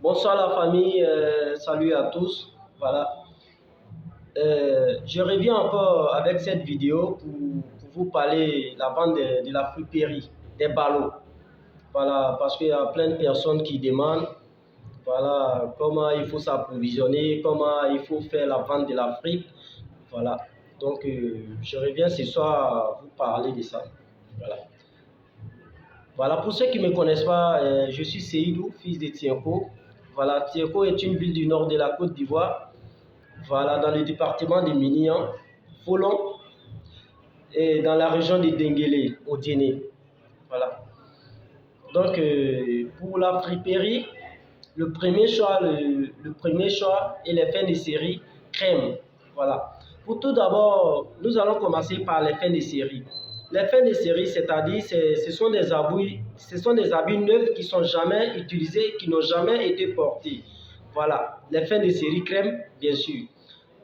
Bonsoir la famille, salut à tous. Voilà. Je reviens encore avec cette vidéo pour vous parler de la vente de la friperie, des ballots. Voilà, parce qu'il y a plein de personnes qui demandent voilà, comment il faut s'approvisionner, comment il faut faire la vente de la fripe. Voilà. Donc, je reviens ce soir vous parler de ça. Voilà. Voilà, pour ceux qui ne me connaissent pas, je suis Seydou, fils de Tienko. Voilà, Tienko est une ville du nord de la Côte d'Ivoire. Voilà, dans le département de Minian, Folon et dans la région de Denguélé, au Djéné. Voilà. Donc, pour la friperie, le premier choix est les fins de série crème. Voilà. Pour tout d'abord, nous allons commencer par les fins de série. Les fins de série, c'est-à-dire, ce sont des habits neufs qui ne sont jamais utilisés, qui n'ont jamais été portés. Voilà, les fins de série crème, bien sûr.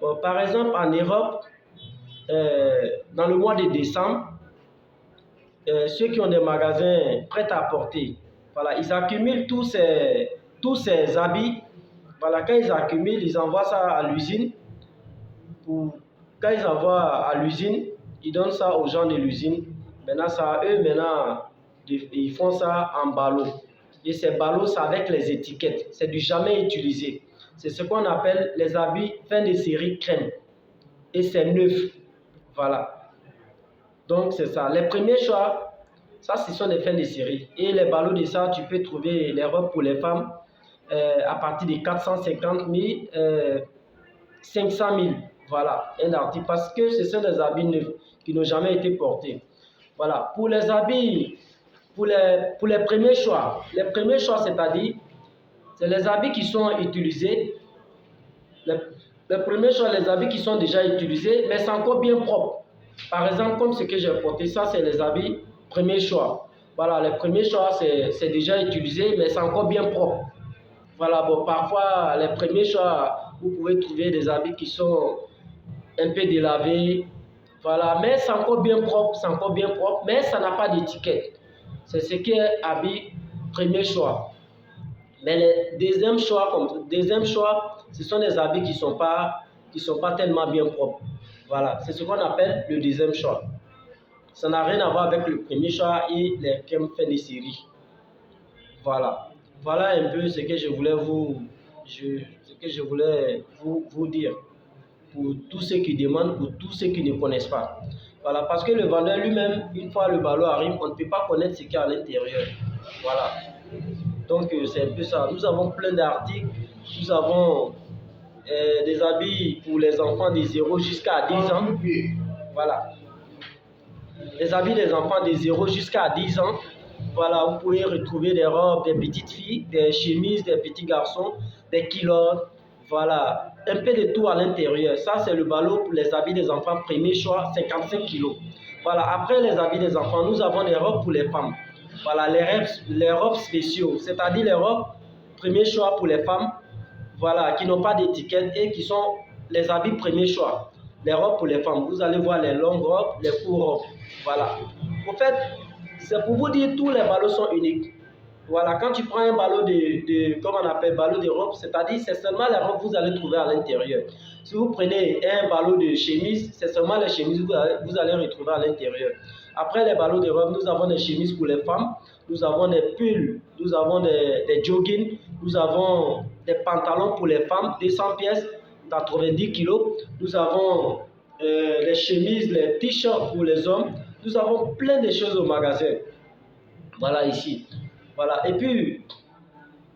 Bon, par exemple, en Europe, dans le mois de décembre, ceux qui ont des magasins prêts à porter, voilà, ils accumulent tous ces habits. Voilà, quand ils accumulent, ils envoient ça à l'usine. Quand ils envoient à l'usine, ils donnent ça aux gens de l'usine. Maintenant, ils font ça en ballot. Et ces ballots, c'est avec les étiquettes. C'est du jamais utilisé. C'est ce qu'on appelle les habits fin de série crème. Et c'est neuf. Voilà. Donc, c'est ça. Les premiers choix, ça, ce sont les fins de série. Et les ballots de ça, tu peux trouver les robes pour les femmes à partir de 450 000, 500 000. Voilà, un article. Parce que ce sont des habits neufs qui n'ont jamais été portés. Voilà. Pour les habits, pour les premiers choix, c'est-à-dire, c'est les habits qui sont utilisés. Les premiers choix, les habits qui sont déjà utilisés, mais c'est encore bien propre. Par exemple, comme ce que j'ai porté, ça, c'est les habits premier choix. Voilà, les premiers choix, c'est déjà utilisé, mais c'est encore bien propre. Voilà, bon, parfois, les premiers choix, vous pouvez trouver des habits qui sont un peu délavés. Voilà, mais c'est encore bien propre, mais ça n'a pas d'étiquette. C'est ce qui est habit premier choix. Mais le deuxième choix, ce sont des habits qui sont pas tellement bien propres. Voilà, c'est ce qu'on appelle le deuxième choix. Ça n'a rien à voir avec le premier choix et les crèmes fin de série. Voilà. Voilà un peu ce que je voulais vous dire. Pour tous ceux qui demandent, pour tous ceux qui ne connaissent pas. Voilà, parce que le vendeur lui-même, une fois le ballot arrive, on ne peut pas connaître ce qu'il y a à l'intérieur. Voilà. Donc, c'est un peu ça. Nous avons plein d'articles. Nous avons des habits pour les enfants de 0 jusqu'à 10 ans. Voilà. Les habits des enfants de 0 jusqu'à 10 ans. Voilà, vous pouvez retrouver des robes des petites filles, des chemises des petits garçons, des culottes. Voilà, un peu de tout à l'intérieur. Ça, c'est le ballot pour les habits des enfants, premier choix, 55 kg. Voilà, après les habits des enfants, nous avons des robes pour les femmes. Voilà, les robes spéciaux, c'est-à-dire les robes, premier choix pour les femmes, voilà, qui n'ont pas d'étiquette et qui sont les habits premier choix. Les robes pour les femmes, vous allez voir les longues robes, les courtes robes. Voilà. En fait, c'est pour vous dire, tous les ballots sont uniques. Voilà, quand tu prends un ballot comment on appelle, ballot de robe, c'est-à-dire c'est seulement les robes que vous allez trouver à l'intérieur. Si vous prenez un ballot de chemise, c'est seulement les chemises que vous allez retrouver à l'intérieur. Après les ballots de robe, nous avons des chemises pour les femmes, nous avons des pulls, nous avons des joggings, nous avons des pantalons pour les femmes, 200 pièces, 90 kg. Nous avons les chemises, les t-shirts pour les hommes. Nous avons plein de choses au magasin. Voilà ici. Voilà. Et puis,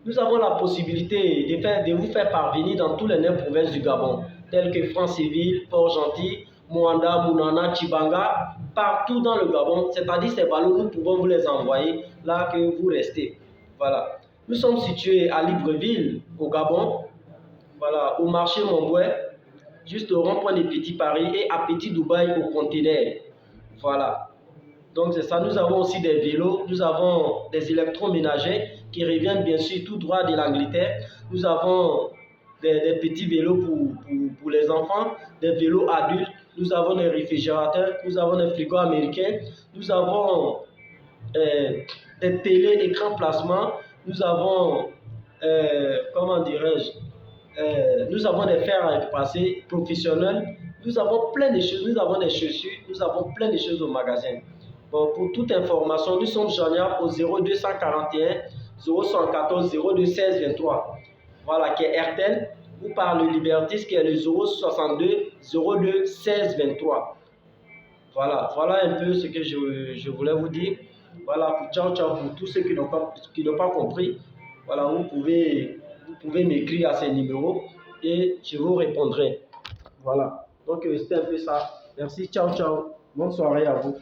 nous avons la possibilité de vous faire parvenir dans tous les 9 provinces du Gabon, telles que Franceville, Port-Gentil, Moanda, Mounana, Tchibanga, partout dans le Gabon. C'est-à-dire ces ballons, nous pouvons vous les envoyer là que vous restez. Voilà. Nous sommes situés à Libreville, au Gabon, voilà, au marché Montbouet, juste au rond-point de Petit Paris et à Petit Dubaï au conteneur. Voilà. Donc c'est ça, nous avons aussi des vélos, nous avons des électroménagers qui reviennent bien sûr tout droit de l'Angleterre. Nous avons des petits vélos pour les enfants, des vélos adultes, nous avons des réfrigérateurs, nous avons des frigos américains, nous avons des télé écran plasma, nous avons comment dirais-je, nous avons des fers à repasser professionnels, nous avons plein de choses, nous avons des chaussures, nous avons plein de choses au magasin. Bon, pour toute information, nous sommes joignables au 0241 074 02 16 23. Voilà, qui est RTL, ou par le Libertis qui est le 062 02 16 23. Voilà, voilà un peu ce que je voulais vous dire. Voilà, ciao, ciao pour tous ceux qui n'ont pas compris. Voilà, vous pouvez m'écrire à ces numéros et je vous répondrai. Voilà, donc c'était un peu ça. Merci, ciao, ciao. Bonne soirée à vous.